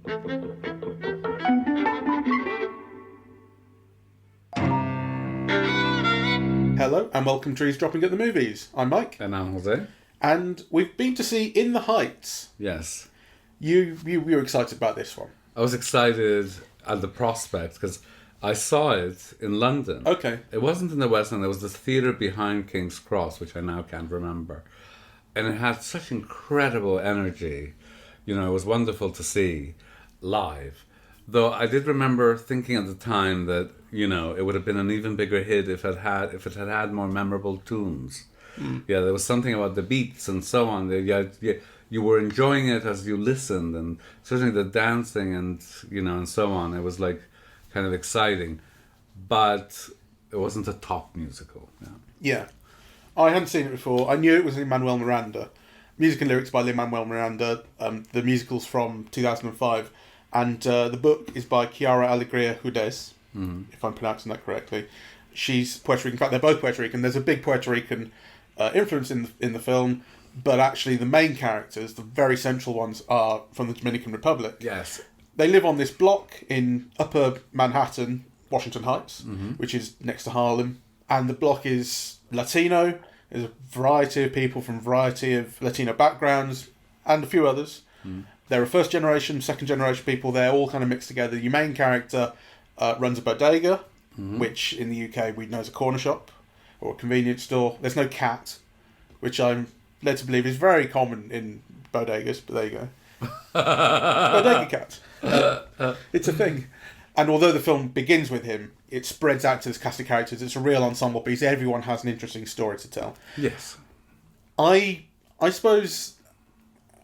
Hello and welcome to Eavesdropping at the Movies. I'm Mike. And I'm Jose. And we've been to see In the Heights. Yes. You were excited about this one. I was excited at the prospect because I saw it in London. Okay. It wasn't in the West End. There was this theatre behind King's Cross, which I now can't remember. And it had such incredible energy. You know, it was wonderful to see live. Though I did remember thinking at the time that, you know, it would have been an even bigger hit if it had more memorable tunes. Yeah, there was something about the beats and so on. You were enjoying it as you listened, and certainly the dancing and, you know, and so on. It was like kind of exciting, but it wasn't a top musical. Yeah. I hadn't seen it before. I knew it was Lin-Manuel Miranda. Music and lyrics by Lin-Manuel Miranda. The musical's from 2005. And the book is by Quiara Alegría Hudes, if I'm pronouncing that correctly. She's Puerto Rican. In fact, they're both Puerto Rican. There's a big Puerto Rican influence in the film, but actually the main characters, the very central ones, are from the Dominican Republic. Yes. They live on this block in Upper Manhattan, Washington Heights, which is next to Harlem. And the block is Latino. There's a variety of people from a variety of Latino backgrounds and a few others. There are first generation, second generation people there, all kind of mixed together. Your main character runs a bodega, which in the UK we know as a corner shop or a convenience store. There's no cat, which I'm led to believe is very common in bodegas, but there you go. Bodega cat. It's a thing. And although the film begins with him, it spreads out to this cast of characters. It's a real ensemble piece. Everyone has an interesting story to tell. Yes. I suppose...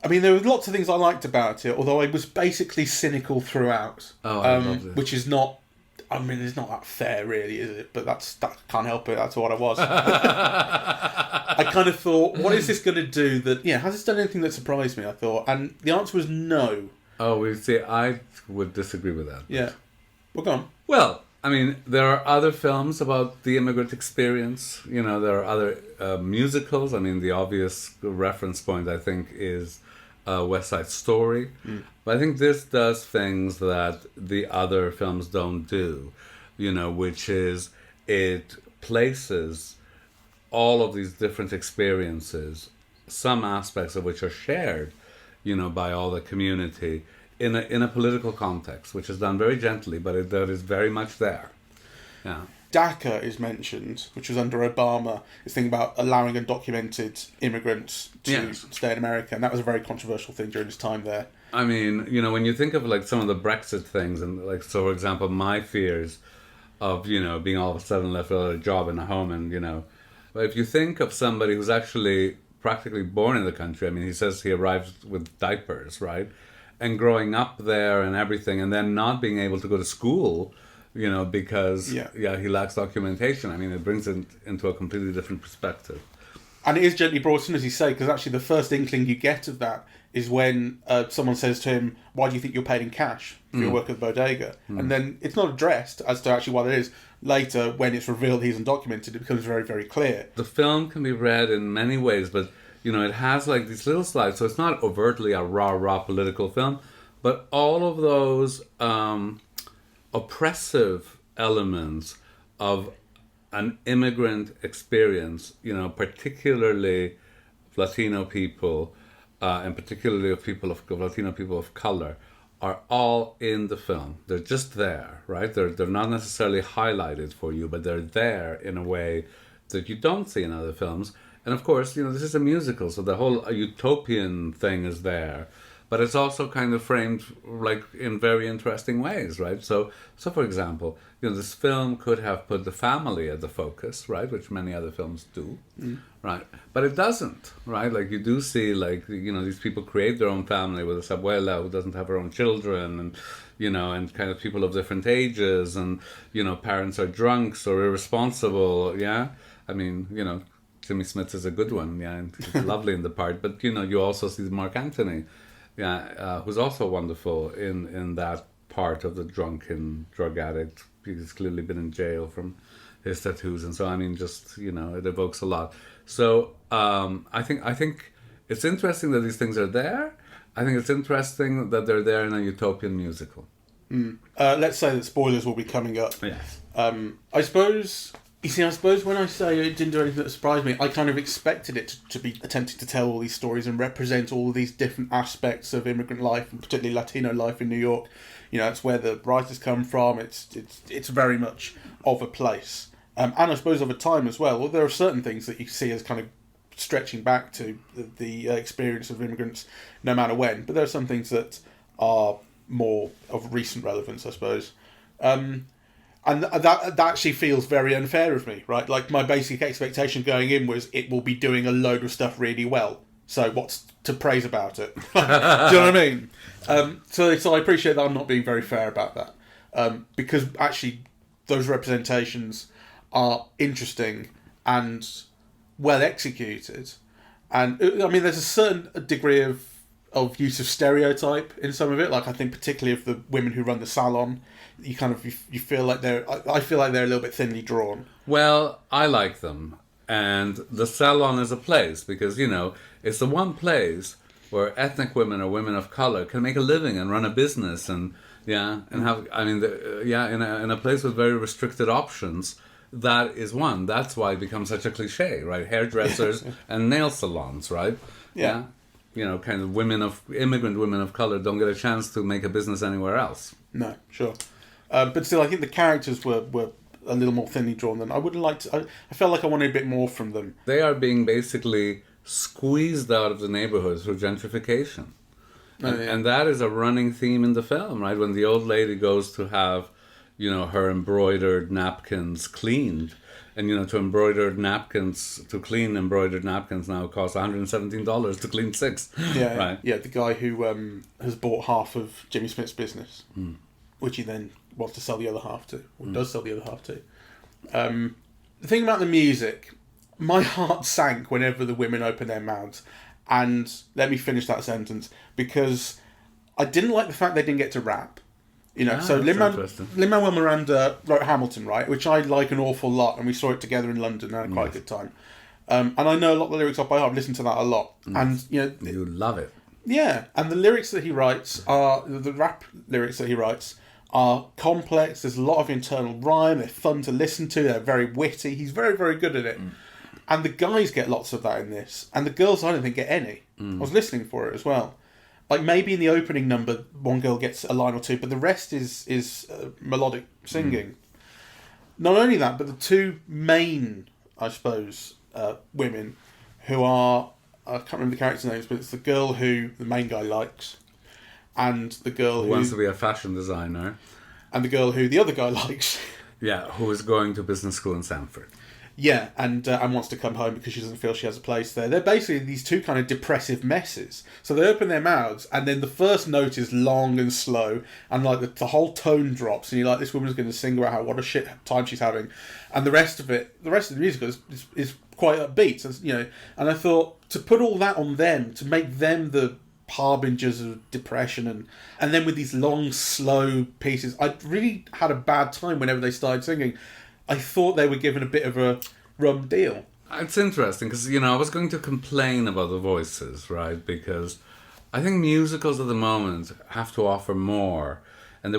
I mean, there were lots of things I liked about it, although I was basically cynical throughout. Oh, I loved it. Which is not... I mean, it's not that fair, really, is it? But that can't help it. That's what I was. I kind of thought, what is this going to do that... Yeah, has this done anything that surprised me, I thought? And the answer was no. Oh, we see. I would disagree with that. Yeah. Well, go on. Well, I mean, there are other films about the immigrant experience. You know, there are other musicals. I mean, the obvious reference point, I think, is West Side Story. But I think this does things that the other films don't do, you know, which is it places all of these different experiences, some aspects of which are shared, you know, by all the community, in a political context, which is done very gently, but that is very much there. Yeah. DACA is mentioned, which was under Obama. This thing about allowing undocumented immigrants to stay in America, and that was a very controversial thing during his time there. I mean, you know, when you think of like some of the Brexit things, and like, so for example, my fears of, you know, being all of a sudden left without a job and a home, and, you know, but if you think of somebody who's actually practically born in the country, I mean, he says he arrived with diapers, right? And growing up there and everything, and then not being able to go to school, you know, because he lacks documentation. I mean, it brings it into a completely different perspective. And it is gently brought in, as you say, because actually the first inkling you get of that is when someone says to him, why do you think you're paid in cash for your work at the bodega? And then it's not addressed as to actually what it is. Later, when it's revealed he's undocumented, it becomes very, very clear. The film can be read in many ways, but, you know, it has like these little slides, so it's not overtly a rah-rah political film, but all of those oppressive elements of an immigrant experience, you know, particularly Latino people, and particularly of Latino people of color, are all in the film. They're just there, right? They're not necessarily highlighted for you, but they're there in a way that you don't see in other films. And of course, you know, this is a musical, so the whole utopian thing is there. But it's also kind of framed like in very interesting ways, right? So for example, you know, this film could have put the family at the focus, right? Which many other films do, right? But it doesn't, right? Like you do see, like, you know, these people create their own family with this abuela who doesn't have her own children, and, you know, and kind of people of different ages, and, you know, parents are drunks or irresponsible, yeah? I mean, you know, Jimmy Smith is a good one, yeah, and he's lovely in the part, but, you know, you also see Mark Antony, who's also wonderful in that part of the drunken drug addict. He's clearly been in jail from his tattoos, and so, I mean, just, you know, it evokes a lot. So I think it's interesting that these things are there, I think it's interesting that they're there in a utopian musical. Let's say that spoilers will be coming up. Yes. I suppose when I say it didn't do anything that surprised me, I kind of expected it to be attempting to tell all these stories and represent all these different aspects of immigrant life, and particularly Latino life in New York. It's where the writers come from. It's very much of a place, and I suppose of a time as well. Well, there are certain things that you see as kind of stretching back to the experience of immigrants, no matter when. But there are some things that are more of recent relevance, I suppose. And that actually feels very unfair of me, right? Like, my basic expectation going in was it will be doing a load of stuff really well. So what's to praise about it? Do you know what I mean? So I appreciate that I'm not being very fair about that. Because actually those representations are interesting and well executed. And, I mean, there's a certain degree of use of stereotype in some of it. Like, I think particularly of the women who run the salon, you feel like I feel like they're a little bit thinly drawn. Well, I like them. And the salon is a place because, it's the one place where ethnic women or women of color can make a living and run a business and have, in a place with very restricted options. That is one. That's why it becomes such a cliche, right? Hairdressers and nail salons, right? Yeah. Kind of immigrant women of color don't get a chance to make a business anywhere else. No, sure. But still, I think the characters were a little more thinly drawn than I would have liked. I felt like I wanted a bit more from them. They are being basically squeezed out of the neighborhood through gentrification. And that is a running theme in the film, right? When the old lady goes to have, her embroidered napkins cleaned. And, to clean embroidered napkins now costs $117 to clean 6. Yeah, right. Yeah, the guy who has bought half of Jimmy Smith's business, which he then wants to sell the other half to, or does sell the other half to. The thing about the music, my heart sank whenever the women opened their mouths. And let me finish that sentence, because I didn't like the fact they didn't get to rap. So Lin-Manuel Miranda wrote Hamilton, right, which I like an awful lot, and we saw it together in London and had quite a good time. And I know a lot of the lyrics off by heart. I've listened to that a lot. And, you love it. Yeah, and the lyrics that he writes the rap lyrics that he writes are complex. There's a lot of internal rhyme. They're fun to listen to. They're very witty. He's very, very good at it. And the guys get lots of that in this. And the girls, I don't think, get any. I was listening for it as well. Like, maybe in the opening number, one girl gets a line or two, but the rest is melodic singing. Not only that, but the two main, I suppose, women who are... I can't remember the character names, but it's the girl who the main guy likes, and the girl who wants to be a fashion designer, and the girl who the other guy likes. Yeah, who is going to business school in Stanford. Yeah, and wants to come home because she doesn't feel she has a place there. They're basically these two kind of depressive messes. So they open their mouths, and then the first note is long and slow, and like the whole tone drops, and you're like, this woman's going to sing about what a shit time she's having, and the rest of the music is quite upbeat, And I thought, to put all that on them, to make them the harbingers of depression, and then with these long, slow pieces, I really had a bad time whenever they started singing. I thought they were given a bit of a rum deal. It's interesting because, I was going to complain about the voices, right? Because I think musicals at the moment have to offer more. And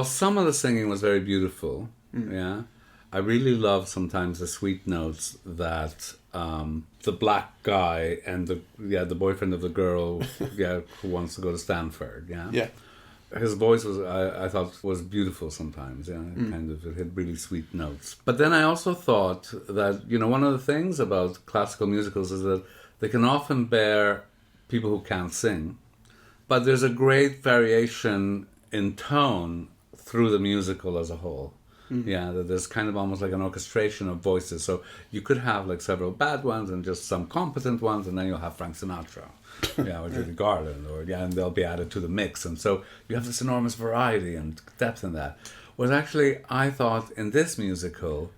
some of the singing was very beautiful, yeah. I really love sometimes the sweet notes that the black guy and the boyfriend of the girl, who wants to go to Stanford, yeah. His voice I thought was beautiful sometimes, kind of, it had really sweet notes. But then I also thought that, one of the things about classical musicals is that they can often bear people who can't sing, but there's a great variation in tone through the musical as a whole. Yeah, that there's kind of almost like an orchestration of voices. So you could have like several bad ones and just some competent ones, and then you'll have Frank Sinatra, or Judy Garland, and they'll be added to the mix. And so you have this enormous variety and depth in that. Whereas actually, I thought in this musical,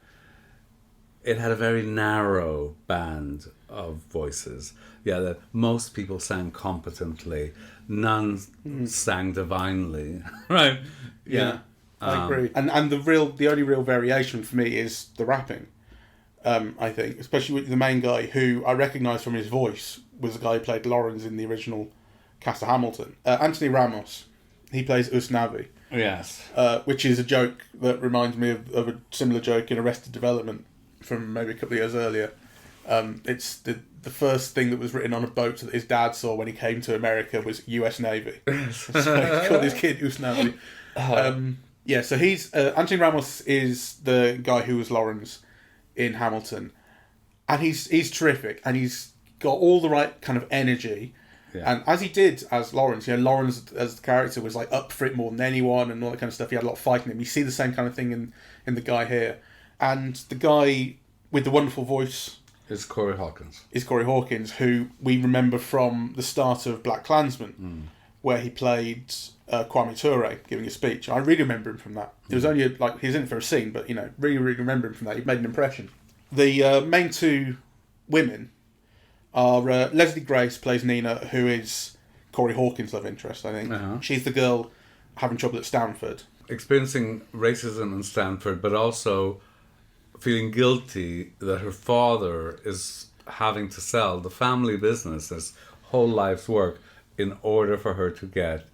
it had a very narrow band of voices. Yeah, that most people sang competently, none sang divinely, right? Yeah. I agree, and the only real variation for me is the rapping. I think, especially with the main guy, who I recognise from his voice was the guy who played Lawrence in the original cast of Hamilton. Anthony Ramos, he plays Usnavi. Yes. Which is a joke that reminds me of a similar joke in Arrested Development from maybe a couple of years earlier. It's the first thing that was written on a boat that his dad saw when he came to America was US Navy. So he called his kid Usnavi. So he's Anthony Ramos is the guy who was Lawrence in Hamilton, and he's terrific, and he's got all the right kind of energy. Yeah. And as he did as Lawrence, Lawrence as the character was like up for it more than anyone and all that kind of stuff. He had a lot of fight in him. You see the same kind of thing in the guy here. And the guy with the wonderful voice is Corey Hawkins, who we remember from the start of Black Klansman, where he played Kwame Ture giving a speech. I really remember him from that. It was only he was in for a scene, but really, really remember him from that. He made an impression. The main two women are Leslie Grace plays Nina, who is Corey Hawkins' love interest, I think. Uh-huh. She's the girl having trouble at Stanford. Experiencing racism in Stanford, but also feeling guilty that her father is having to sell the family business, his whole life's work, in order for her to get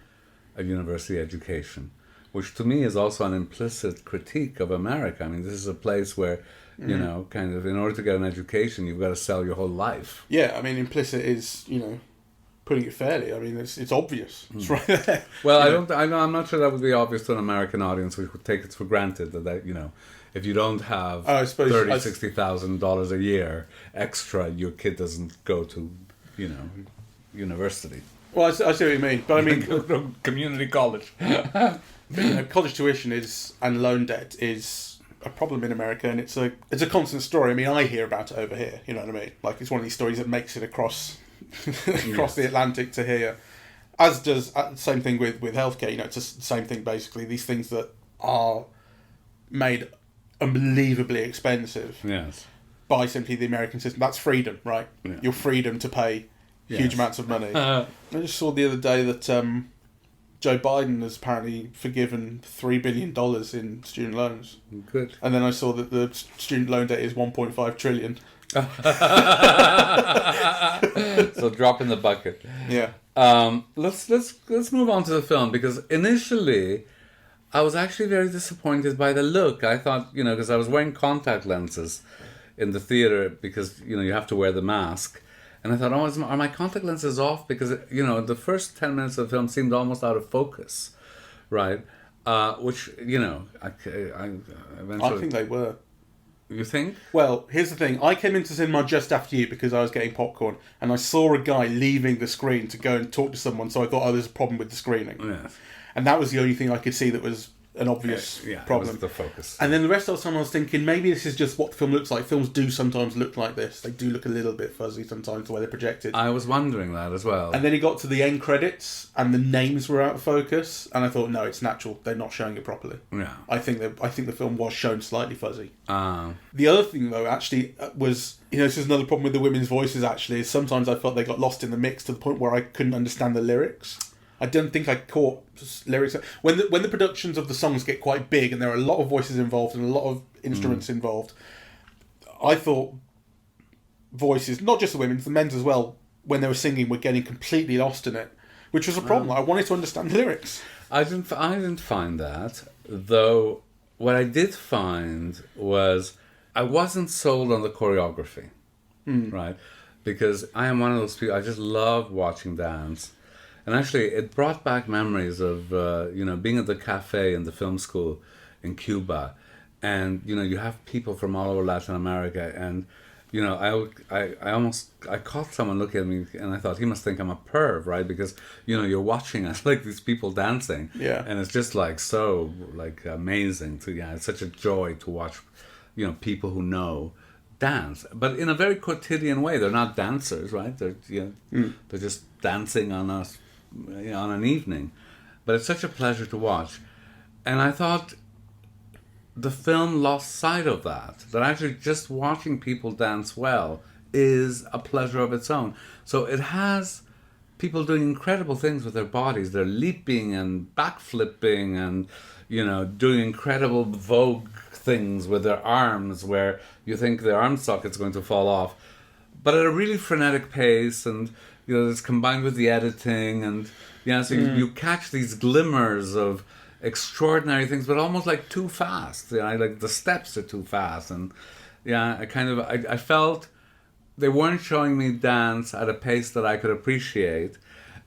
a university education, which to me is also an implicit critique of America. I mean, this is a place where kind of, in order to get an education, you've got to sell your whole life. Yeah, I mean, implicit is, putting it fairly. I mean, it's obvious. It's right there. Well, I'm not sure that would be obvious to an American audience, which would take it for granted that if you don't have $60,000 a year extra, your kid doesn't go to, university. Well, I see what you mean, but I mean, community college. College tuition and loan debt is a problem in America, and it's a constant story. I mean, I hear about it over here. You know what I mean? Like, it's one of these stories that makes it across the Atlantic to here. As does the same thing with healthcare. It's just the same thing basically. These things that are made unbelievably expensive. Yes. By simply the American system. That's freedom, right? Yeah. Your freedom to pay huge amounts of money. I just saw the other day that Joe Biden has apparently forgiven $3 billion in student loans. Good. And then I saw that the student loan debt is $1.5 trillion. So drop in the bucket. Yeah. Let's move on to the film, because initially I was actually very disappointed by the look. I thought, because I was wearing contact lenses in the theater because, you have to wear the mask. And I thought, are my contact lenses off? Because, the first 10 minutes of the film seemed almost out of focus, right? Which, I eventually... I think they were. You think? Well, here's the thing. I came into cinema just after you because I was getting popcorn, and I saw a guy leaving the screen to go and talk to someone, so I thought, there's a problem with the screening. Yes. And that was the only thing I could see that was an obvious problem. That was the focus. And then the rest of the time I was thinking, maybe this is just what the film looks like. Films do sometimes look like this. They do look a little bit fuzzy sometimes the way they're projected. I was wondering that as well. And then he got to the end credits and the names were out of focus, and I thought, no, it's natural. They're not showing it properly. Yeah. I think the film was shown slightly fuzzy. The other thing though actually was, this is another problem with the women's voices actually, is sometimes I felt they got lost in the mix to the point where I couldn't understand the lyrics. I don't think I caught lyrics. When the productions of the songs get quite big and there are a lot of voices involved and a lot of instruments involved, I thought voices, not just the women's, the men's as well, when they were singing, were getting completely lost in it, which was a problem. I wanted to understand the lyrics. I didn't find that, though. What I did find was I wasn't sold on the choreography, right? Because I am one of those people, I just love watching dance. And actually, it brought back memories of, being at the cafe in the film school in Cuba. And, you have people from all over Latin America. And, I caught someone looking at me and I thought, he must think I'm a perv, right? Because, you're watching us, like these people dancing. Yeah. And it's just so amazing it's such a joy to watch, people who know dance, but in a very quotidian way. They're not dancers, right? They're they're just dancing on us. On an evening, but it's such a pleasure to watch. And I thought the film lost sight of that actually just watching people dance well is a pleasure of its own. So it has people doing incredible things with their bodies. They're leaping and backflipping and doing incredible Vogue things with their arms where you think their arm socket's going to fall off, but at a really frenetic pace. And it's combined with the editing, and so you catch these glimmers of extraordinary things, but almost like too fast. Like the steps are too fast, and I felt they weren't showing me dance at a pace that I could appreciate,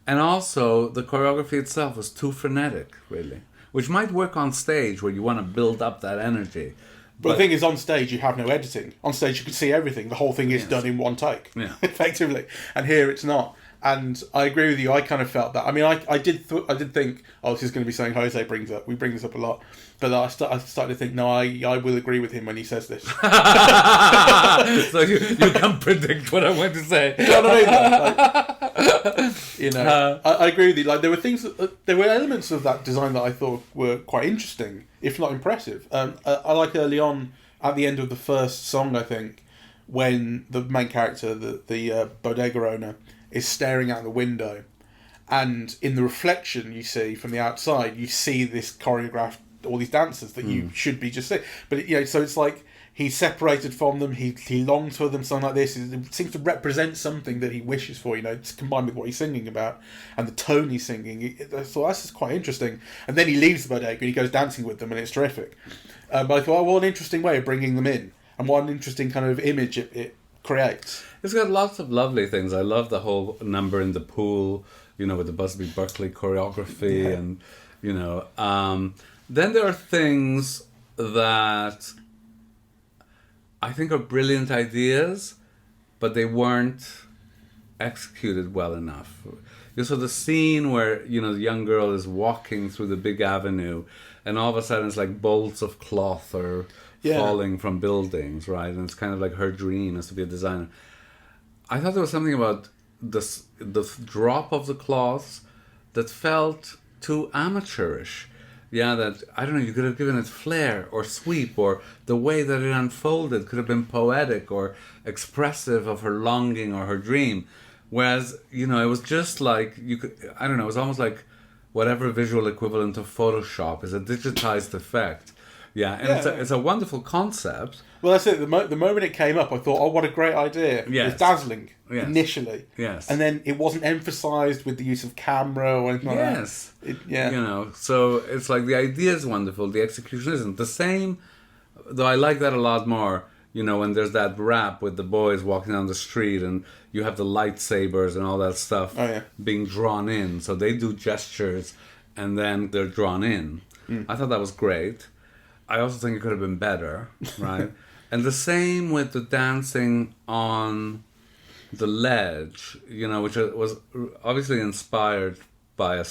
and also the choreography itself was too frenetic, really, which might work on stage where you want to build up that energy. But the thing is, on stage you have no editing. On stage you can see everything. The whole thing is done in one take, effectively. And here it's not. And I agree with you. I kind of felt that. I mean, I did think, this is going to be something Jose brings up. We bring this up a lot. But I started to think, no, I will agree with him when he says this. So you can predict what I'm going to say. You know what I mean? I agree with you. Like, there were elements of that design that I thought were quite interesting, if not impressive. I like early on, at the end of the first song, I think, when the main character, the bodega owner, is staring out the window, and in the reflection you see from the outside, you see this choreographed, all these dancers that you should be just seeing. But so it's like he's separated from them. He longs for them. Something like this. It seems to represent something that he wishes for. It's combined with what he's singing about and the tone he's singing. So that's just quite interesting. And then he leaves the bodega and he goes dancing with them, and it's terrific. But I thought, what an interesting way of bringing them in, and what an interesting kind of image it creates. It's got lots of lovely things. I love the whole number in the pool, with the Busby Berkeley choreography, and then there are things that I think are brilliant ideas, but they weren't executed well enough. So the scene where the young girl is walking through the big avenue, and all of a sudden it's like bolts of cloth or falling from buildings, right? And it's kind of like her dream is to be a designer. I thought there was something about the drop of the cloths that felt too amateurish. That, I don't know, you could have given it flair or sweep, or the way that it unfolded could have been poetic or expressive of her longing or her dream. Whereas, it was just like, it was almost like whatever visual equivalent of Photoshop is a digitized effect. It's a wonderful concept. Well, that's it. The moment it came up, I thought, oh, what a great idea. Yes. It was dazzling initially. Yes. And then it wasn't emphasised with the use of camera or anything like that. So it's like the idea is wonderful, the execution isn't. The same, though I like that a lot more, when there's that rap with the boys walking down the street and you have the lightsabers and all that stuff being drawn in. So they do gestures and then they're drawn in. I thought that was great. I also think it could have been better, right? And the same with the dancing on the ledge, which was obviously inspired by a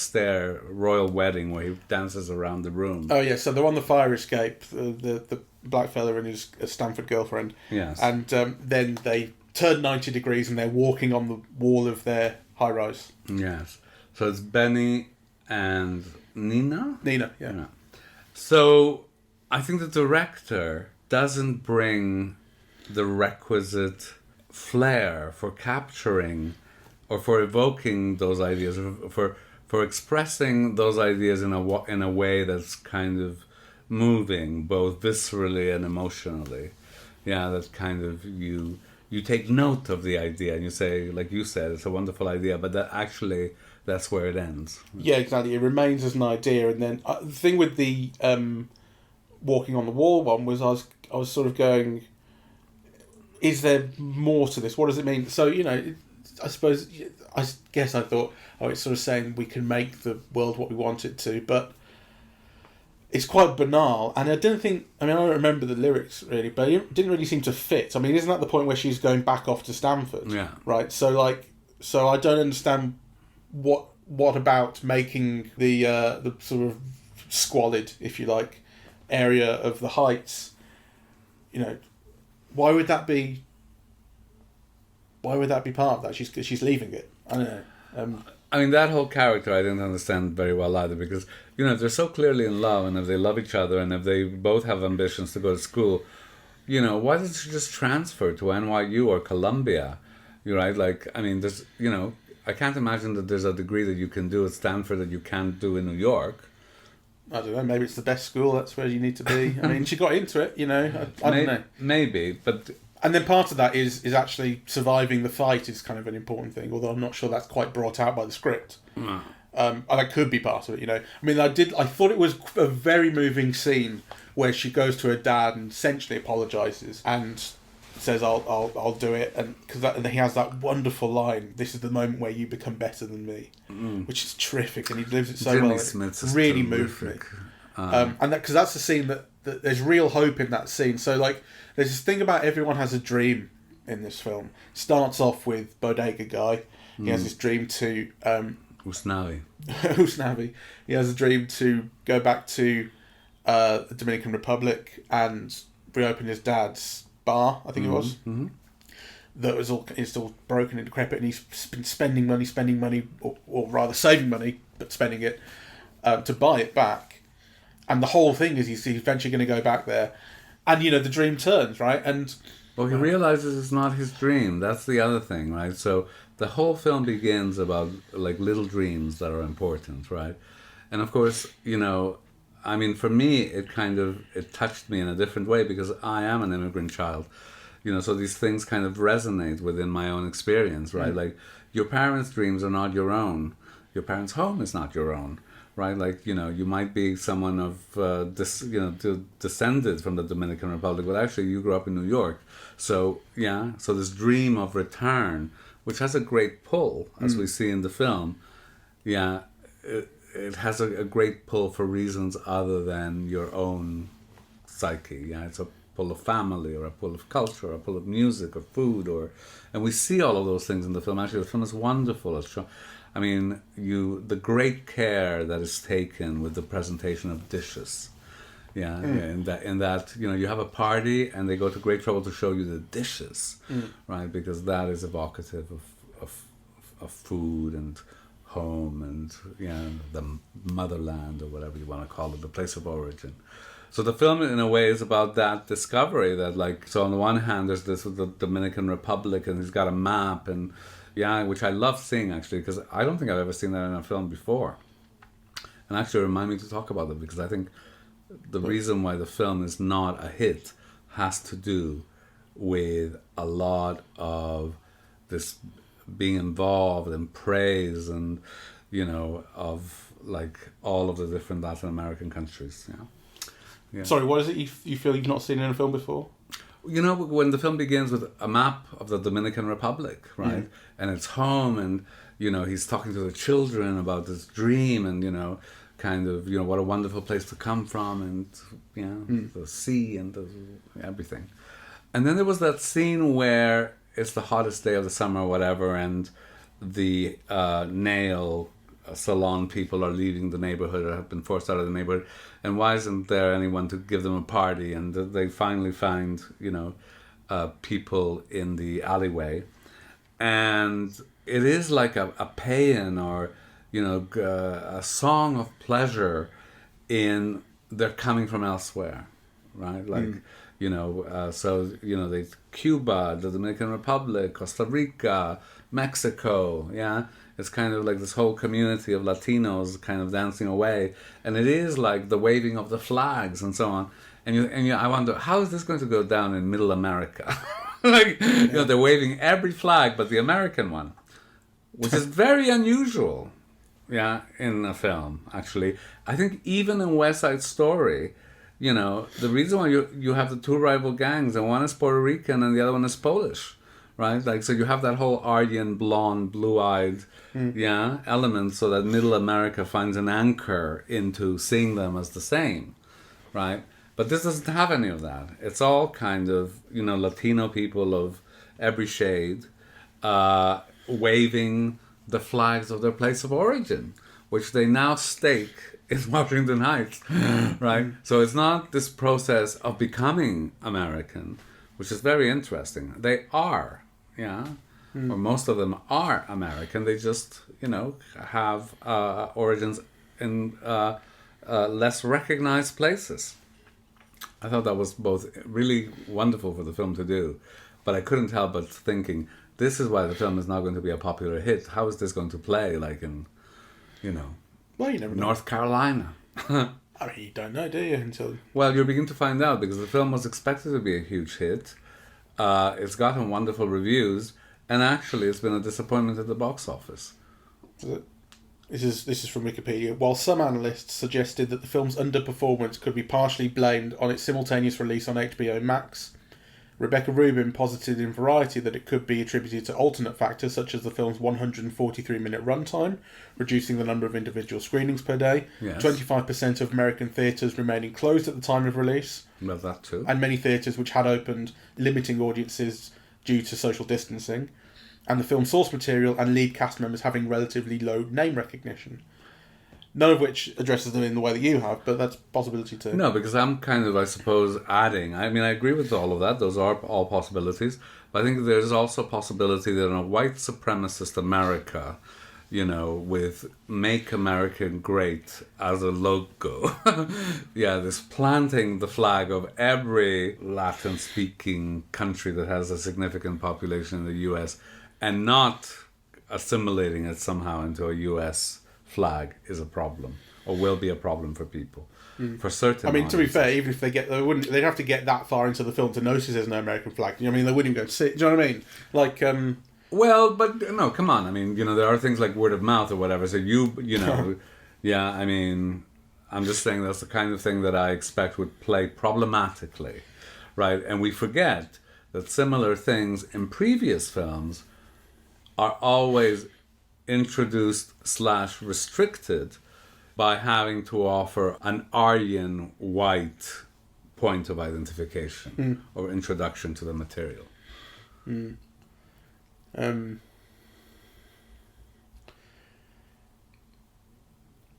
royal wedding where he dances around the room. Oh, yeah, so they're on the fire escape, the black fella and his Stanford girlfriend. Yes. And then they turn 90 degrees and they're walking on the wall of their high-rise. Yes. So it's Benny and Nina? Nina, yeah. Nina. So I think the director doesn't bring the requisite flair for capturing or for evoking those ideas, or for expressing those ideas in a way that's kind of moving, both viscerally and emotionally. That kind of you take note of the idea and you say, like you said, it's a wonderful idea, but that's where it ends. Yeah, exactly. It remains as an idea, and then the thing with the walking on the wall one was I was sort of going, is there more to this? What does it mean? So, I guess I thought, it's sort of saying we can make the world what we want it to, but it's quite banal. And I don't remember the lyrics really, but it didn't really seem to fit. I mean, isn't that the point where she's going back off to Stanford? Yeah. Right. So I don't understand what about making the sort of squalid, if you like, area of the Heights, why would that be part of that? She's leaving it. I don't know. I mean, that whole character I didn't understand very well either, because if they're so clearly in love and if they love each other and if they both have ambitions to go to school, why doesn't she just transfer to NYU or Columbia? You're right. Like, I mean, there's I can't imagine that there's a degree that you can do at Stanford that you can't do in New York. I don't know, maybe it's the best school, that's where you need to be. I mean, she got into it, I don't know. Maybe, but And then part of that is actually surviving the fight is kind of an important thing, although I'm not sure that's quite brought out by the script. And that could be part of it, you know. I mean, I thought it was a very moving scene where she goes to her dad and essentially apologises and says, I'll do it. And and he has that wonderful line, "This is the moment where you become better than me," which is terrific. And he delivers it so Jimmy well. Smith's It really moved me. And because that's the scene that there's real hope in that scene. So, like, there's this thing about everyone has a dream in this film. Starts off with Bodega Guy. He has this dream to... Usnavi. He has a dream to go back to the Dominican Republic and reopen his dad's bar, I think it was. That was it's all broken and decrepit, and he's been spending money, or rather saving money, but spending it to buy it back. And the whole thing is he's eventually going to go back there. And, you know, the dream turns, right? And well, he realizes it's not his dream. That's the other thing, right? So the whole film begins about, like, little dreams that are important, right? And, of course, you know, I mean, for me, it touched me in a different way because I am an immigrant child. You know, so these things kind of resonate within my own experience, right? Like, your parents' dreams are not your own. Your parents' home is not your own. Right, like, you know, you might be someone of descended from the Dominican Republic, but actually you grew up in New York. So yeah, so this dream of return, which has a great pull, as we see in the film, yeah, it has a great pull for reasons other than your own psyche. Yeah, it's a pull of family, or a pull of culture, or a pull of music, or food, and we see all of those things in the film. Actually, the film is wonderful. I mean, the great care that is taken with the presentation of dishes, in that you know, you have a party and they go to great trouble to show you the dishes, right? Because that is evocative of food and home and the motherland, or whatever you want to call it, the place of origin. So the film, in a way, is about that discovery. That, like, so on the one hand, there's this with the Dominican Republic, and he's got a map and. Yeah, which I love seeing, actually, because I don't think I've ever seen that in a film before. And actually remind me to talk about it, because I think the reason why the film is not a hit has to do with a lot of this being involved and praise and, you know, of, like, all of the different Latin American countries. Yeah. Sorry, what is it you feel you've not seen in a film before? You know, when the film begins with a map of the Dominican Republic, right? And it's home, and, you know, he's talking to the children about this dream, and, you know, kind of, you know, what a wonderful place to come from, and, you know, the sea and everything. And then there was that scene where it's the hottest day of the summer or whatever, and the nail salon people are leaving the neighborhood, or have been forced out of the neighborhood, and why isn't there anyone to give them a party? And they finally find, you know, people in the alleyway, and it is like a paean, or, you know, a song of pleasure in they're coming from elsewhere, right? Like, you know, so, you know, they Cuba, the Dominican Republic, Costa Rica, Mexico, yeah. It's kind of like this whole community of Latinos kind of dancing away, and it is like the waving of the flags and so on. And I wonder, how is this going to go down in Middle America? Like, you know, they're waving every flag but the American one, which is very unusual, yeah, in a film. Actually, I think even in West Side Story, you know, the reason why you have the two rival gangs, and one is Puerto Rican and the other one is Polish. Right, like, so you have that whole Aryan, blonde, blue-eyed, element, so that Middle America finds an anchor into seeing them as the same, right? But this doesn't have any of that. It's all kind of, you know, Latino people of every shade, waving the flags of their place of origin, which they now stake in Washington Heights, right? So it's not this process of becoming American, which is very interesting. They are. Yeah, or most of them are American. They just, you know, have origins in less recognized places. I thought that was both really wonderful for the film to do, but I couldn't help but thinking, this is why the film is not going to be a popular hit. How is this going to play, like, in, you know, well, you never know. North Carolina? I mean, you don't know, do you? Until well, you're beginning to find out, because the film was expected to be a huge hit. It's gotten wonderful reviews, and actually it's been a disappointment at the box office. This is from Wikipedia. While some analysts suggested that the film's underperformance could be partially blamed on its simultaneous release on HBO Max, Rebecca Rubin posited in Variety that it could be attributed to alternate factors such as the film's 143-minute runtime, reducing the number of individual screenings per day, 25% of American theatres remaining closed at the time of release, Well, that too. and many theatres which had opened limiting audiences due to social distancing, and the film's source material and lead cast members having relatively low name recognition. None of which addresses them in the way that you have, but that's a possibility too. No, because I'm kind of, I suppose, adding. I mean, I agree with all of that. Those are all possibilities. But I think there's also a possibility that in a white supremacist America, you know, with Make America Great as a logo, this planting the flag of every Latin-speaking country that has a significant population in the U.S. and not assimilating it somehow into a U.S. flag is a problem, or will be a problem for people, for certain. I mean, to be fair, even if they'd have to get that far into the film to notice there's no American flag. You know what I mean? They wouldn't even go see it. Do you know what I mean? Like, well, but no, come on. I mean, you know, there are things like word of mouth or whatever. So you know, yeah. I mean, I'm just saying that's the kind of thing that I expect would play problematically, right? And we forget that similar things in previous films are always introduced / restricted by having to offer an Aryan white point of identification or introduction to the material.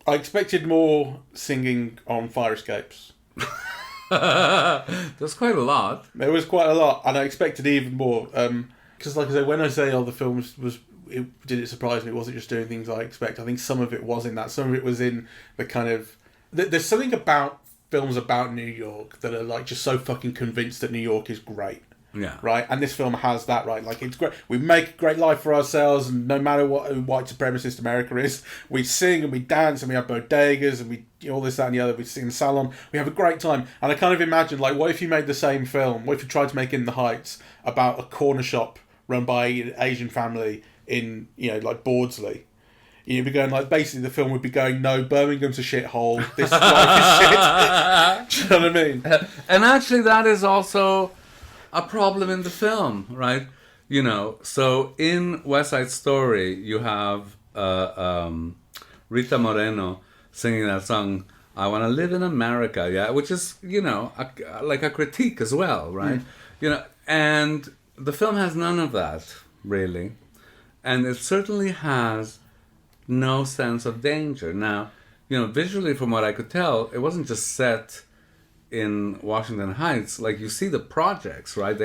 I expected more singing on fire escapes. There's quite a lot. There was quite a lot, and I expected even more. Because, like I say, when I say, the film did it surprise me? It wasn't just doing things I expect. I think some of it was in that. Some of it was in the kind of... There's something about films about New York that are like just so fucking convinced that New York is great. Yeah. Right? And this film has that, right? Like, it's great. We make a great life for ourselves, and no matter what white supremacist America is, we sing and we dance and we have bodegas and we all this, that and the other. We sing in the salon. We have a great time. And I kind of imagine, like, what if you made the same film? What if you tried to make In the Heights about a corner shop run by an Asian family in, like Bawdsley? You'd be going, like, basically the film would be going, no, Birmingham's a shithole. This life is shit. Do you know what I mean? And actually that is also a problem in the film, right? You know, so in West Side Story, you have Rita Moreno singing that song, I Want to Live in America, yeah, which is, like a critique as well, right? You know, and the film has none of that, really. And it certainly has no sense of danger. Now, visually from what I could tell, it wasn't just set in Washington Heights. Like, you see the projects, right?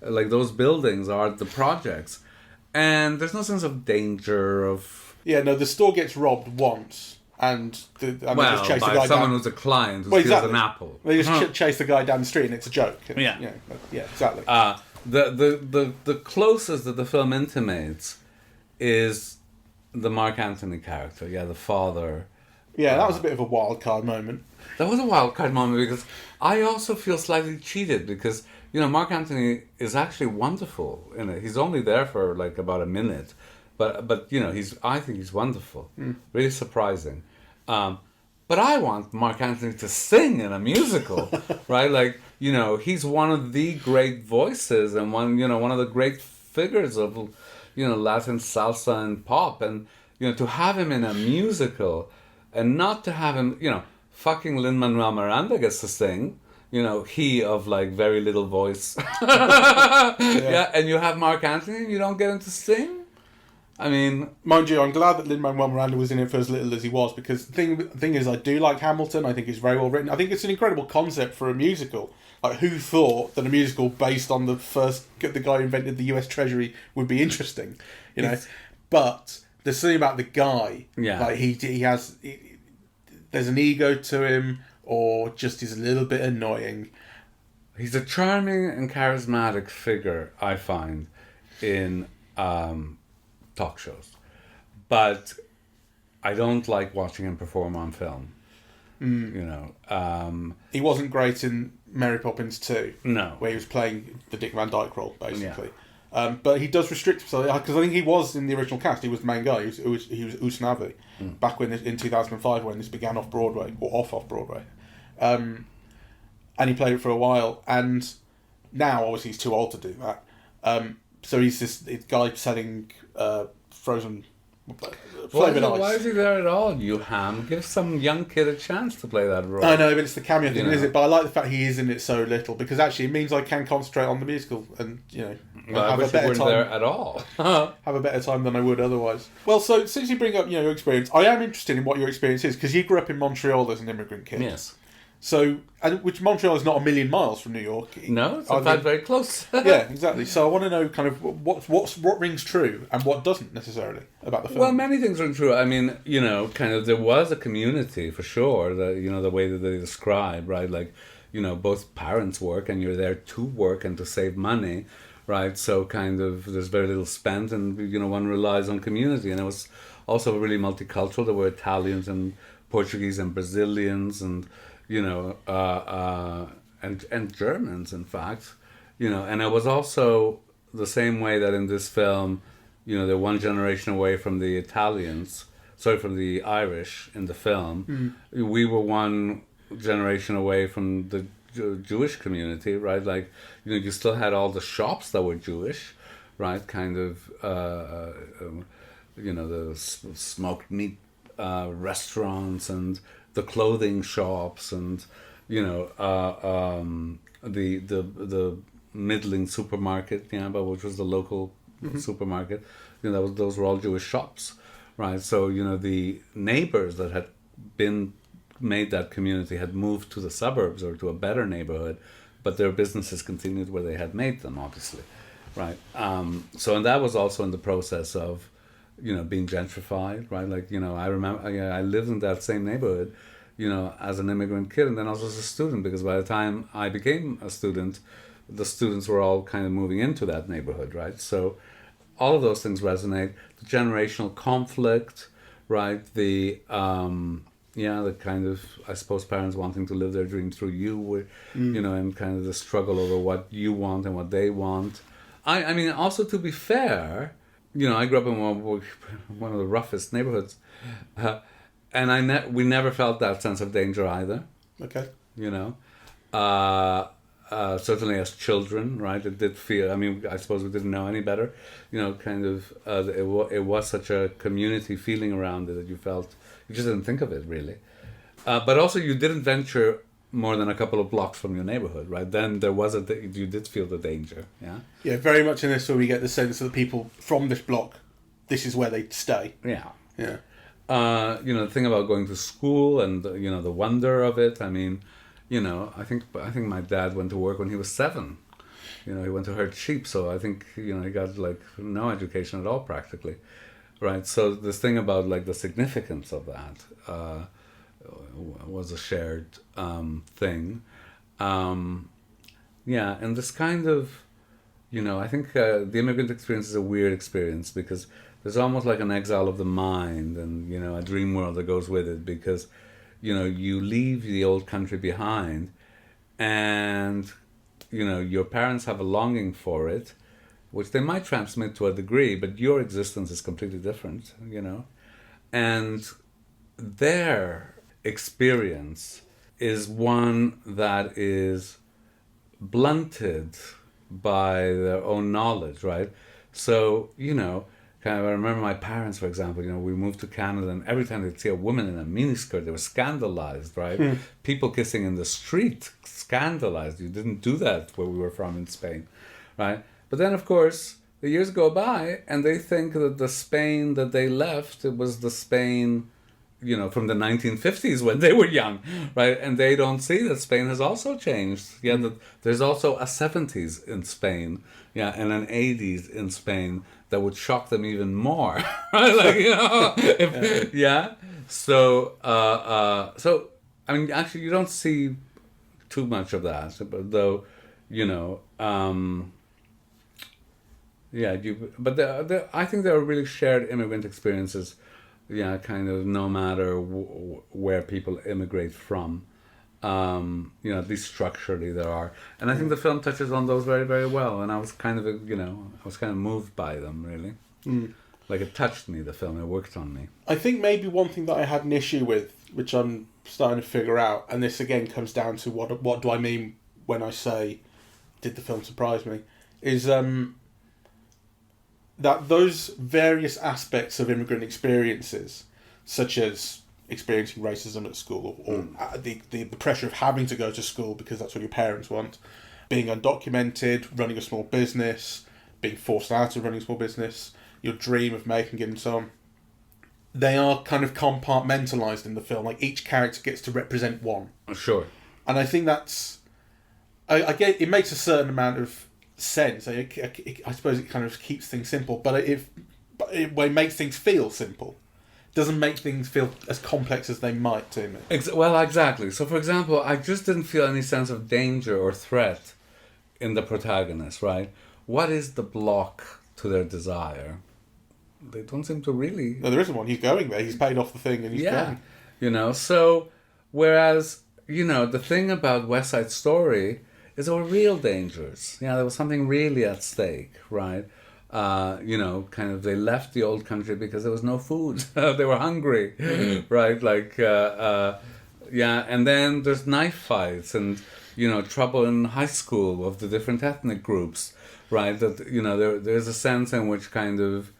Like, those buildings are the projects. And there's no sense of danger of... Yeah, no, the store gets robbed once. And just chase by the guy someone down. who's a client who steals an apple. They just chase the guy down the street and it's a joke. Yeah, exactly. The closest that the film intimates is the Mark Antony character, the father. Yeah, that was a bit of a wild card moment. That was a wild card moment because I also feel slightly cheated because, Mark Antony is actually wonderful in it. He's only there for like about a minute, but I think he's wonderful, really surprising. But I want Mark Antony to sing in a musical, right? Like, he's one of the great voices and one of the great figures of, Latin salsa and pop, and to have him in a musical and not to have him, fucking Lin-Manuel Miranda gets to sing, he of like very little voice. And you have Mark Antony and you don't get him to sing? I mean... Mind you, I'm glad that Lin-Manuel Miranda was in it for as little as he was, because the thing is, I do like Hamilton. I think it's very well written. I think it's an incredible concept for a musical. Like, who thought that a musical based on the guy who invented the US Treasury would be interesting? But there's something about the guy. Yeah. Like, he has... there's an ego to him, or just he's a little bit annoying. He's a charming and charismatic figure, I find, in talk shows. But I don't like watching him perform on film. You know, he wasn't great in Mary Poppins 2. No. Where he was playing the Dick Van Dyke role, basically. Yeah. But he does restrict himself, because I think he was in the original cast. He was the main guy. He was Usnavi back in 2005 when this began off Broadway, or off Broadway. And he played it for a while. And now, obviously, he's too old to do that. So he's this guy selling frozen flavoured ice. Why is he there at all, you ham? Give some young kid a chance to play that role. I know, but it's the cameo thing, isn't it? But I like the fact he is in it so little, because actually it means I can concentrate on the musical and, well, have a better time there at all. Have a better time than I would otherwise. Well, so since you bring up your experience, I am interested in what your experience is, because you grew up in Montreal as an immigrant kid. Yes. So, which Montreal is not a million miles from New York. No, it's in fact very close. Yeah, exactly. So I want to know kind of what rings true and what doesn't necessarily about the film. Well, many things ring true. I mean, kind of there was a community for sure. The way that they describe, right? Like, both parents work and you're there to work and to save money, right? So kind of there's very little spent, and one relies on community. And it was also really multicultural. There were Italians and Portuguese and Brazilians and and Germans, in fact, and it was also the same way that in this film, they're one generation away from the from the Irish in the film. We were one generation away from the Jewish community, right? Like, you still had all the shops that were Jewish, right? Kind of, the smoked meat restaurants and the clothing shops and the middling supermarket, which was the local supermarket. Those were all Jewish shops, right? So the neighbors that had made that community had moved to the suburbs or to a better neighborhood, but their businesses continued where they had made them, obviously, right? And that was also in the process of being gentrified, right? Like, I remember, I lived in that same neighborhood, as an immigrant kid, and then also as a student, because by the time I became a student, the students were all kind of moving into that neighborhood, right? So all of those things resonate. The generational conflict, right? The kind of, I suppose, parents wanting to live their dream through you, and kind of the struggle over what you want and what they want. I mean, also, to be fair, I grew up in one of the roughest neighborhoods, and we never felt that sense of danger either. Okay. Certainly as children, right? It did feel. I mean, I suppose we didn't know any better. Kind of. It was such a community feeling around it that you felt. You just didn't think of it really, but also you didn't venture more than a couple of blocks from your neighborhood, right? Then there was you did feel the danger, yeah? Yeah, very much in this where we get the sense that the people from this block, this is where they stay. Yeah. Yeah. The thing about going to school and, the wonder of it. I mean, I think my dad went to work when he was 7. He went to herd sheep, so I think, he got, like, no education at all, practically, right? So this thing about, like, the significance of that was a shared thing. And this kind of, I think the immigrant experience is a weird experience because there's almost like an exile of the mind and, a dream world that goes with it because, you leave the old country behind and, your parents have a longing for it, which they might transmit to a degree, but your existence is completely different, and their experience is one that is blunted by their own knowledge, right? So, kind of, I remember my parents, for example, we moved to Canada and every time they'd see a woman in a miniskirt, they were scandalized, right? People kissing in the street, scandalized. You didn't do that where we were from in Spain, right? But then, of course, the years go by and they think that the Spain that they left, it was the Spain, from the 1950s when they were young, right? And they don't see that Spain has also changed. Yeah, that there's also a 70s in Spain, yeah, and an 80s in Spain that would shock them even more, right? Like, yeah. So, I mean, actually, you don't see too much of that, but though, I think there are really shared immigrant experiences yeah, kind of no matter where people immigrate from. At least structurally there are, and I think the film touches on those very, very well. And I was kind of, moved by them, really. Like, it touched me. The film, it worked on me. I think maybe one thing that I had an issue with, which I'm starting to figure out, and this again comes down to what do I mean when I say, did the film surprise me, is that those various aspects of immigrant experiences, such as experiencing racism at school, or the pressure of having to go to school because that's what your parents want, being undocumented, running a small business, being forced out of running a small business, your dream of making it, and so on. They are kind of compartmentalised in the film. Like, each character gets to represent one. Sure. And I think that's... I get it makes a certain amount of sense. I suppose it kind of keeps things simple, but it makes things feel simple. Doesn't make things feel as complex as they might to me. Well, exactly. So, for example, I just didn't feel any sense of danger or threat in the protagonist, right? What is the block to their desire? They don't seem to really... No, there isn't one. He's going there. He's paid off the thing and he's going. So, whereas, the thing about West Side Story is there were real dangers. There was something really at stake, right? Kind of they left the old country because there was no food. They were hungry, right? And then there's knife fights and, trouble in high school of the different ethnic groups, right? That, there's a sense in which kind of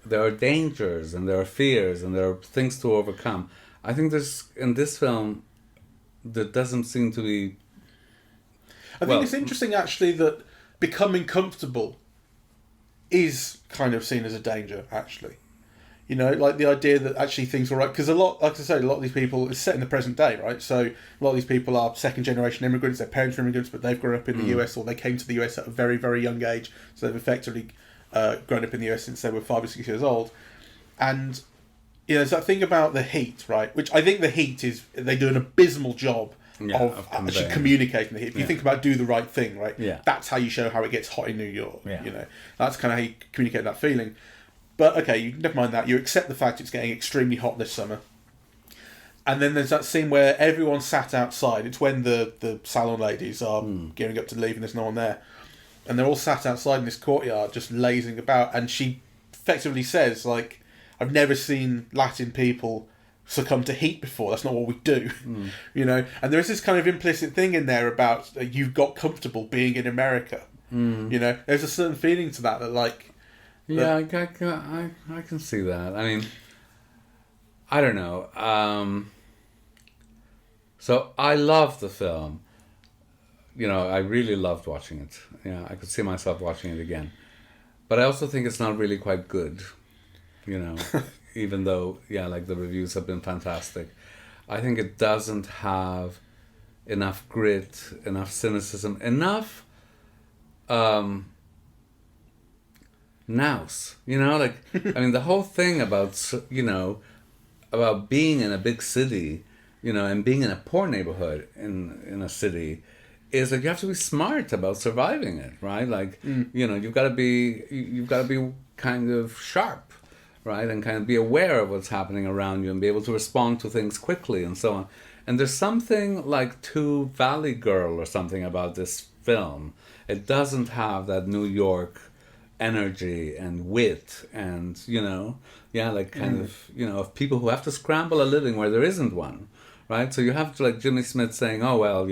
there are dangers and there are fears and there are things to overcome. I think in this film, there doesn't seem to be... I think it's interesting, actually, that becoming comfortable is kind of seen as a danger, actually. Like the idea that actually things are right. Because a lot of these people, it's set in the present day, right? So a lot of these people are second-generation immigrants. Their parents are immigrants, but they've grown up in the US, or they came to the US at a very, very young age. So they've effectively grown up in the US since they were 5 or 6 years old. And, there's that thing about the heat, right? Which I think the heat is... They do an abysmal job of actually communicating the heat. If you think about Do the Right Thing, right? Yeah. That's how you show how it gets hot in New York. Yeah. That's kind of how you communicate that feeling. But okay, never mind that. You accept the fact it's getting extremely hot this summer. And then there's that scene where everyone's sat outside. It's when the salon ladies are gearing up to leave and there's no one there. And they're all sat outside in this courtyard just lazing about. And she effectively says, like, I've never seen Latin people succumb to heat before. That's not what we do. And there is this kind of implicit thing in there about you've got comfortable being in America. There's a certain feeling to that like... Yeah, I can see that. I mean, I don't know. So I love the film. I really loved watching it. I could see myself watching it again. But I also think it's not really quite good. Even though, the reviews have been fantastic. I think it doesn't have enough grit, enough cynicism, enough nous. I mean, the whole thing about, about being in a big city, and being in a poor neighborhood in a city is like you have to be smart about surviving it, right? Like, you've got to be kind of sharp, right? And kind of be aware of what's happening around you and be able to respond to things quickly and so on. And there's something like To Valley Girl or something about this film. It doesn't have that New York energy and wit and, of people who have to scramble a living where there isn't one, right? So you have to, like Jimmy Smith saying, oh, well,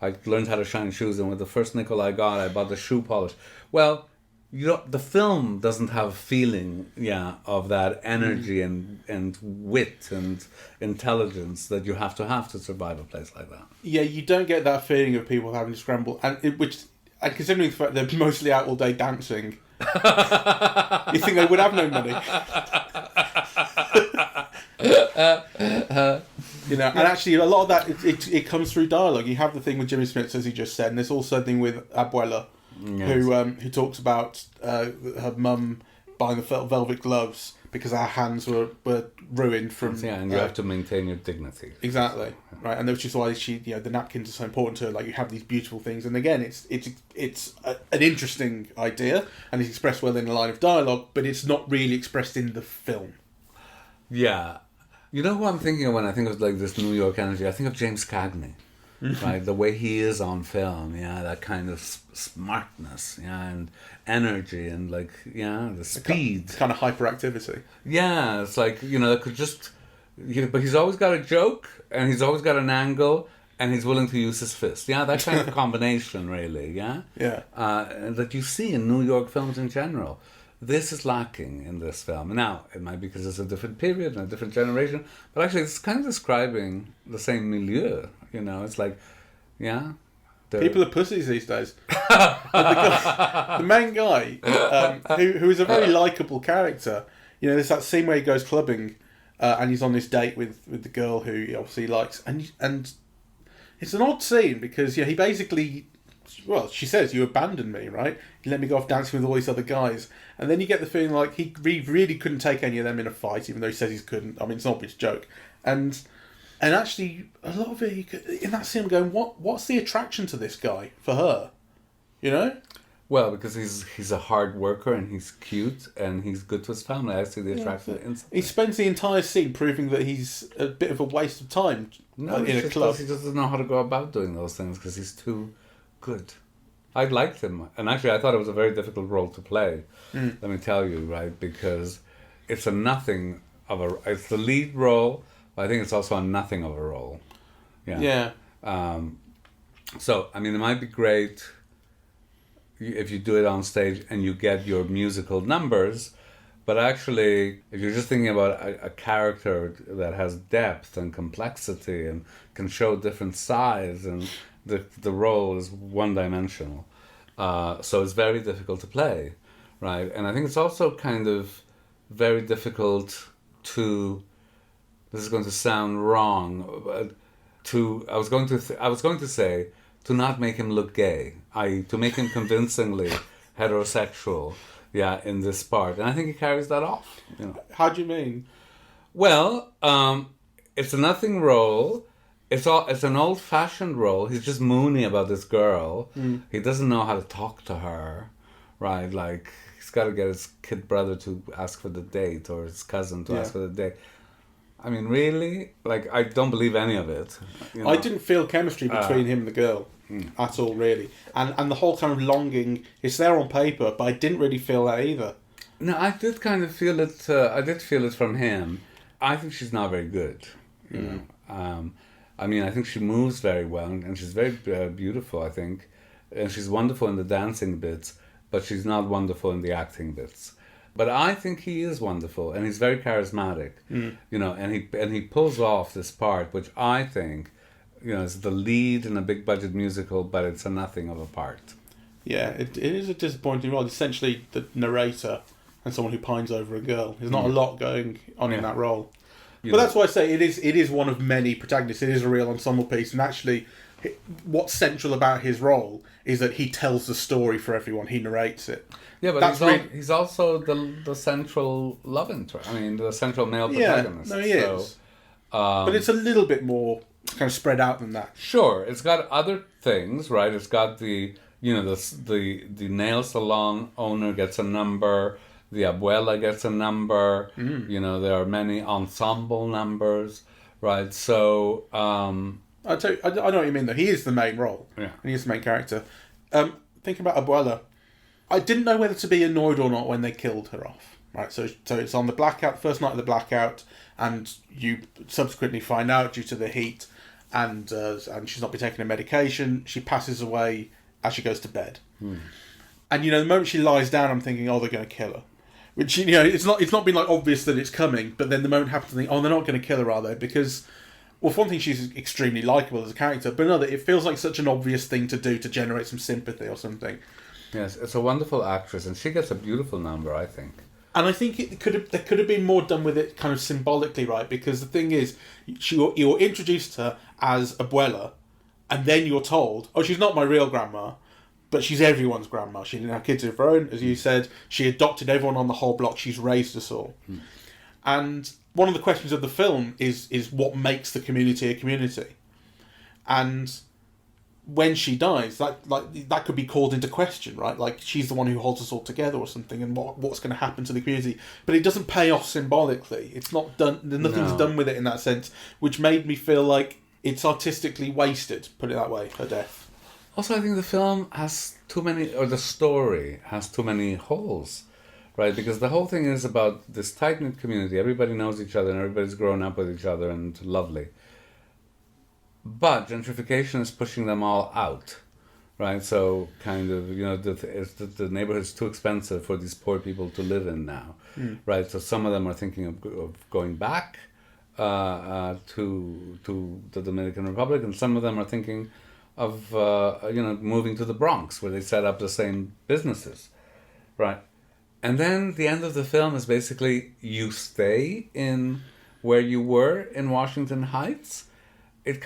I learned how to shine shoes and with the first nickel I got, I bought the shoe polish. Well, the film doesn't have a feeling, of that energy and wit and intelligence that you have to survive a place like that. Yeah, you don't get that feeling of people having to scramble, and considering the fact they're mostly out all day dancing, you think they would have no money. And actually a lot of that it comes through dialogue. You have the thing with Jimmy Smith, as he just said, and there's also a thing with Abuela, who talks about her mum buying the velvet gloves because her hands were ruined from... and you have to maintain your dignity. Exactly, right, and which is why the napkins are so important to her. Like, you have these beautiful things, and again, it's an interesting idea, and it's expressed well in a line of dialogue, but it's not really expressed in the film. Yeah. You know who I'm thinking of when I think of like this New York energy? I think of James Cagney. Right, the way he is on film, that kind of smartness, and energy, and like, the speed, kind of hyperactivity. Yeah, it's like, it could just, but he's always got a joke, and he's always got an angle, and he's willing to use his fist. Yeah, that kind of combination, really. Yeah, that you see in New York films in general. This is lacking in this film. Now, it might be because it's a different period and a different generation, but actually it's kind of describing the same milieu. It's like, people are pussies these days. The main guy, who is a very likeable character, there's that scene where he goes clubbing and he's on this date with the girl who he obviously likes. And it's an odd scene because he basically... Well, she says, you abandoned me, right? You let me go off dancing with all these other guys. And then you get the feeling like he really couldn't take any of them in a fight, even though he says he couldn't. I mean, it's an obvious joke. And actually, a lot of it, in that scene, I'm going, what's the attraction to this guy for her? Well, because he's a hard worker and he's cute and he's good to his family. I see the attraction instantly. He spends the entire scene proving that he's a bit of a waste of time in a club. He doesn't know how to go about doing those things because he's too... good. I liked him, and actually I thought it was a very difficult role to play. Let me tell you, right? Because it's it's the lead role, but I think it's also a nothing of a role. Yeah. So I mean, it might be great if you do it on stage and you get your musical numbers, but actually, if you're just thinking about a character that has depth and complexity and can show different sides and the role is one-dimensional, so it's very difficult to play, right? And I think it's also kind of very difficult to. This is going to sound wrong, but I was going to say to not make him look gay, to make him convincingly heterosexual, in this part, and I think he carries that off. How do you mean? Well, it's a nothing role. It's an old-fashioned role. He's just moony about this girl. He doesn't know how to talk to her, right? Like, he's got to get his kid brother to ask for the date or his cousin to ask for the date. I mean, really? Like, I don't believe any of it. I didn't feel chemistry between him and the girl at all, really. And the whole kind of longing, it's there on paper, but I didn't really feel that either. No, I did kind of feel it. I did feel it from him. I think she's not very good, you know. I mean, I think she moves very well, and she's very beautiful, I think. And she's wonderful in the dancing bits, but she's not wonderful in the acting bits. But I think he is wonderful, and he's very charismatic, you know, and he pulls off this part, which I think, you know, is the lead in a big-budget musical, but it's a nothing of a part. Yeah, it is a disappointing role. Essentially, the narrator and someone who pines over a girl. There's not a lot going on in that role. But that's why I say it is one of many protagonists. It is a real ensemble piece, and actually, what's central about his role is that he tells the story for everyone. He narrates it. Yeah, but he's also the central love interest. I mean, the central male protagonist. Yeah, no, he is. But it's a little bit more kind of spread out than that. Sure, it's got other things, right? It's got the nail salon owner gets a number. The abuela gets a number. You know, there are many ensemble numbers, right? So I know what you mean. Though he is the main role, and he is the main character. Thinking about abuela, I didn't know whether to be annoyed or not when they killed her off. Right, so it's on the blackout, first night of the blackout, and you subsequently find out due to the heat, and she's not been taking her medication. She passes away as she goes to bed, and you know the moment she lies down, I'm thinking, oh, they're going to kill her. Which, you know, it's not been like obvious that it's coming, but then the moment happens to think, oh, they're not going to kill her, are they? Because, well, for one thing, she's extremely likeable as a character, but another, it feels like such an obvious thing to do to generate some sympathy or something. Yes, it's a wonderful actress, and she gets a beautiful number, I think. And I think there could have been more done with it kind of symbolically, right? Because the thing is, you're introduced to her as Abuela, and then you're told, oh, she's not my real grandma, but she's everyone's grandma. She didn't have kids of her own, as you said. She adopted everyone on the whole block. She's raised us all. And one of the questions of the film is what makes the community a community. And when she dies, that could be called into question, right? Like, she's the one who holds us all together or something, and what's going to happen to the community. But it doesn't pay off symbolically. It's not done. Nothing's done with it in that sense, which made me feel like it's artistically wasted. Put it that way. Her death. Also, I think the film has too many, or the story has too many holes, right? Because the whole thing is about this tight-knit community. Everybody knows each other and everybody's grown up with each other and lovely. But gentrification is pushing them all out, right? So kind of, the neighborhood's too expensive for these poor people to live in now, right? So some of them are thinking of going back to the Dominican Republic, and some of them are thinking of moving to the Bronx, where they set up the same businesses, right? And then the end of the film is basically you stay in where you were in Washington Heights. It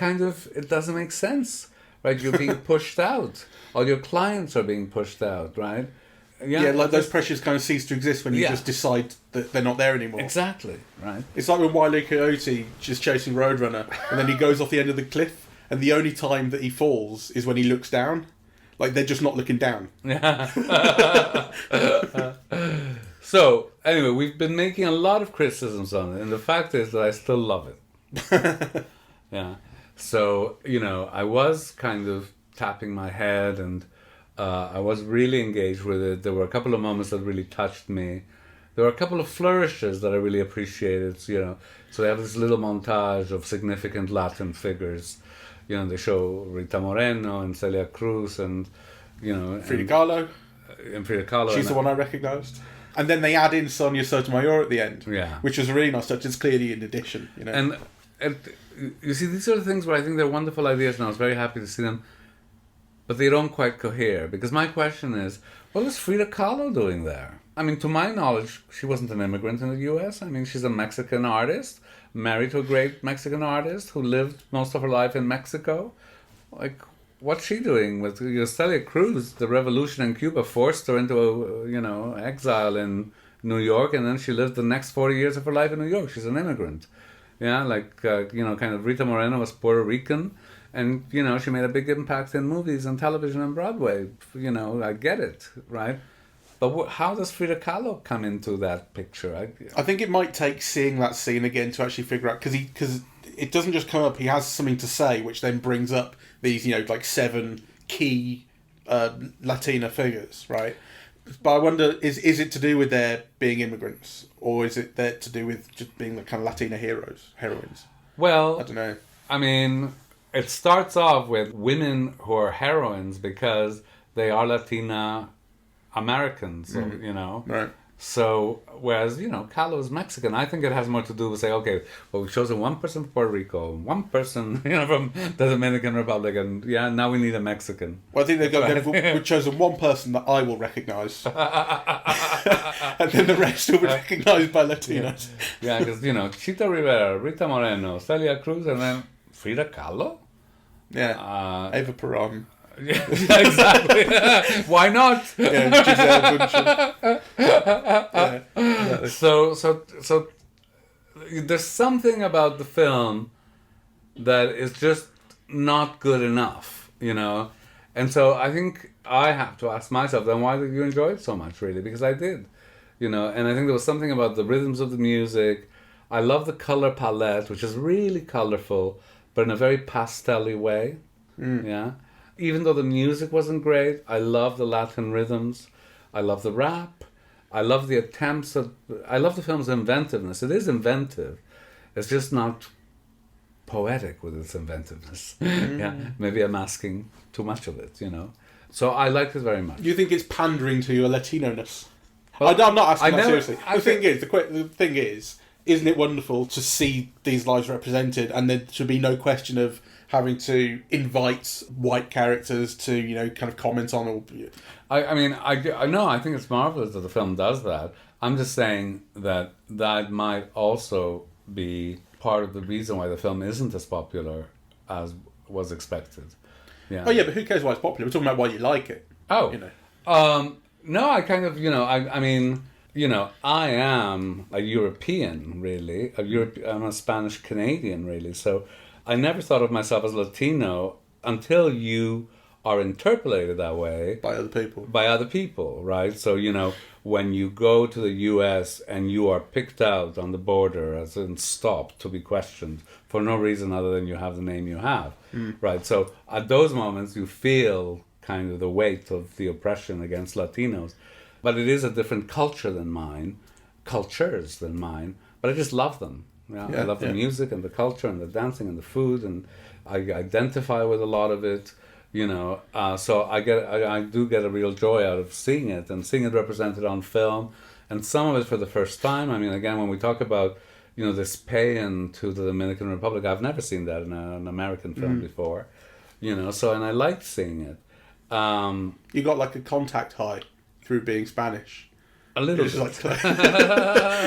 doesn't make sense, right? You're being pushed out. All your clients are being pushed out, right? Yeah, like those pressures kind of cease to exist when you just decide that they're not there anymore. Exactly, right? It's like when Wile E. Coyote just chasing Roadrunner, and then he goes off the end of the cliff, and the only time that he falls is when he looks down. Like, they're just not looking down. So, anyway, we've been making a lot of criticisms on it, and the fact is that I still love it. Yeah. So, I was kind of tapping my head, and I was really engaged with it. There were a couple of moments that really touched me. There were a couple of flourishes that I really appreciated, So they have this little montage of significant Latin figures. They show Rita Moreno and Celia Cruz and, Frida Kahlo. And Frida Kahlo. She's the one I recognised. And then they add in Sonia Sotomayor at the end. Yeah. Which was a really nice touch. It's clearly an addition, And you see, these are the things where I think they're wonderful ideas, and I was very happy to see them. But they don't quite cohere. Because my question is, what is Frida Kahlo doing there? I mean, to my knowledge, she wasn't an immigrant in the U.S. I mean, she's a Mexican artist, married to a great Mexican artist who lived most of her life in Mexico. Like, what's she doing with Celia Cruz? The revolution in Cuba forced her into exile in New York, and then she lived the next 40 years of her life in New York. She's an immigrant. Yeah, kind of Rita Moreno was Puerto Rican, and, she made a big impact in movies and television and Broadway. I get it, right? But how does Frida Kahlo come into that picture? I think it might take seeing that scene again to actually figure out, because it doesn't just come up. He has something to say, which then brings up these, 7 key Latina figures, right? But I wonder, is it to do with their being immigrants, or is it there to do with just being the kind of Latina heroines? Well, I don't know. I mean, it starts off with women who are heroines because they are Latina Americans, Right. So, whereas, Kahlo is Mexican, I think it has more to do with, say, okay, well, we've chosen one person from Puerto Rico, one person, from the Dominican Republic, and now we need a Mexican. Well, I think we've chosen one person that I will recognise. And then the rest will be recognised by Latinos. Yeah, because, Chita Rivera, Rita Moreno, Celia Cruz, and then Frida Kahlo? Yeah, Eva Perón. Yeah, exactly. Why not? Yeah, Giselle Bundchen. Yeah, exactly. So there's something about the film that is just not good enough, And so I think I have to ask myself, then why did you enjoy it so much, really? Because I did, And I think there was something about the rhythms of the music. I love the color palette, which is really colorful, but in a very pastel-y way. Yeah. Even though the music wasn't great, I love the Latin rhythms. I love the rap. I love the attempts I love the film's inventiveness. It is inventive. It's just not poetic with its inventiveness. Yeah, maybe I'm asking too much of it, So I liked it very much. Do you think it's pandering to your Latino-ness? Well, I'm not asking that seriously. The thing is, isn't it wonderful to see these lives represented, and there should be no question of having to invite white characters to, kind of comment on all. I think it's marvelous that the film does that. I'm just saying that might also be part of the reason why the film isn't as popular as was expected. Yeah. Oh yeah, but who cares why it's popular? We're talking about why you like it. Oh. No, I kind of, I am a European, really. I'm a Spanish Canadian, really. So I never thought of myself as Latino until you are interpolated that way By other people. by other people, right? So, when you go to the US and you are picked out on the border, as in stopped to be questioned for no reason other than you have the name you have, right? So at those moments you feel kind of the weight of the oppression against Latinos. But it is a different cultures than mine, but I just love them. I love the music and the culture and the dancing and the food, and I identify with a lot of it. So I do get a real joy out of seeing it and seeing it represented on film, and some of it for the first time. I mean, again, when we talk about this pay-in to the Dominican Republic, I've never seen that in an American film before. So, and I liked seeing it. You got like a contact high through being Spanish. A little bit.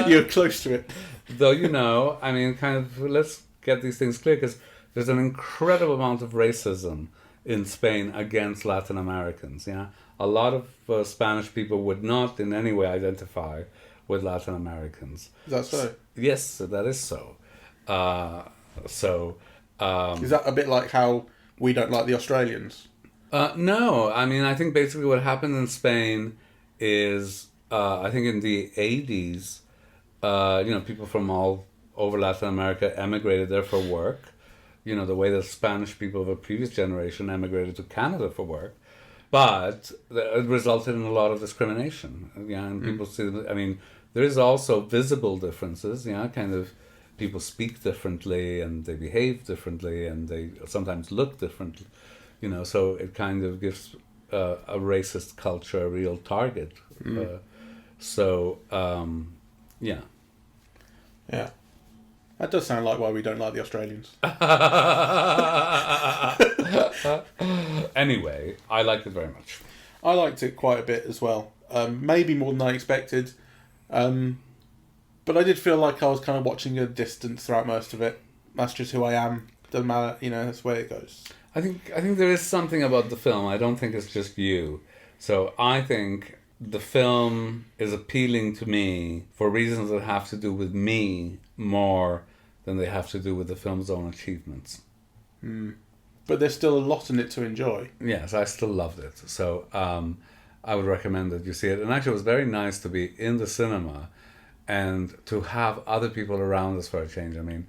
You're close to it. Though, I mean, kind of, let's get these things clear, because there's an incredible amount of racism in Spain against Latin Americans. A lot of Spanish people would not in any way identify with Latin Americans. Is that so? Yes, that is so. Is that a bit like how we don't like the Australians? No, I mean, I think basically what happened in Spain is, I think in the 80s, people from all over Latin America emigrated there for work. The way that Spanish people of a previous generation emigrated to Canada for work. But it resulted in a lot of discrimination. And people see, I mean, there is also visible differences, kind of people speak differently and they behave differently and they sometimes look differently, so it kind of gives a racist culture a real target. Yeah. Yeah. That does sound like why we don't like the Australians. Anyway, I liked it very much. I liked it quite a bit as well. Maybe more than I expected. But I did feel like I was kind of watching a distance throughout most of it. That's just who I am. Doesn't matter, that's the way it goes. I think there is something about the film. I don't think it's just you. So I think the film is appealing to me for reasons that have to do with me more than they have to do with the film's own achievements. But there's still a lot in it to enjoy. Yes, I still loved it. So I would recommend that you see it. And actually it was very nice to be in the cinema and to have other people around us for a change. I mean,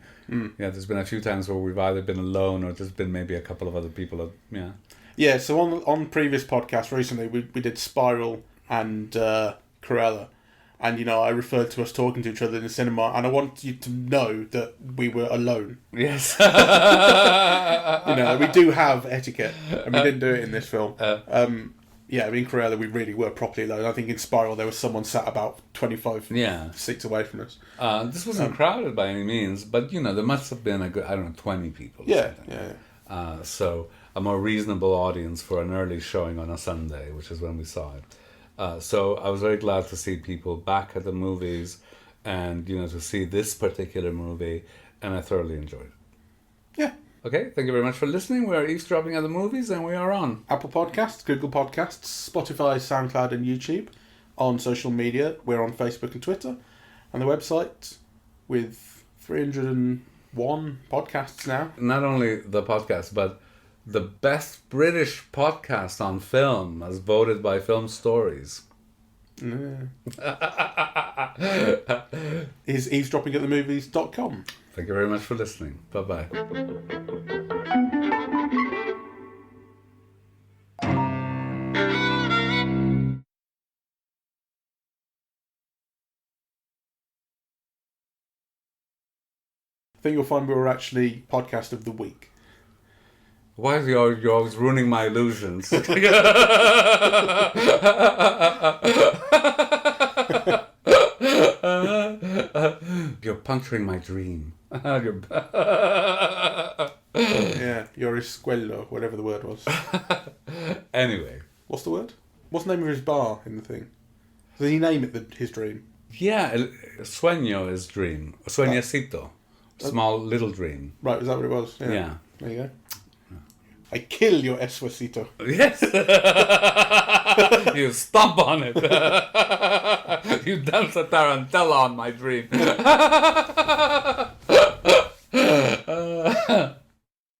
there's been a few times where we've either been alone or there's been maybe a couple of other people. Yeah, so on previous podcasts recently, we did Spiral and Cruella. And, I referred to us talking to each other in the cinema, and I want you to know that we were alone. Yes. We do have etiquette, and we didn't do it in this film. In Cruella, we really were properly alone. I think in Spiral, there was someone sat about 25 seats away from us. This wasn't crowded by any means, but, there must have been a good, 20 people or something. So a more reasonable audience for an early showing on a Sunday, which is when we saw it. So I was very glad to see people back at the movies and, to see this particular movie, and I thoroughly enjoyed it. Yeah. Okay, thank you very much for listening. We are eavesdropping at the movies, and we are on Apple Podcasts, Google Podcasts, Spotify, SoundCloud, and YouTube. On social media, we're on Facebook and Twitter. And the website with 301 podcasts now. Not only the podcast, but the best British podcast on film, as voted by Film Stories. Is eavesdroppingatthemovies.com. Thank you very much for listening. Bye-bye. I think you'll find we were actually podcast of the week. Why are you always ruining my illusions? You're puncturing my dream. Yeah, your escuelo, whatever the word was. Anyway. What's the word? What's the name of his bar in the thing? Did he name it his dream? Yeah, sueño is dream. Sueñecito. Small little dream. Right, is that what it was? Yeah. There you go. I kill your esfuercito. Yes. You stomp on it. You dance a tarantella on my dream.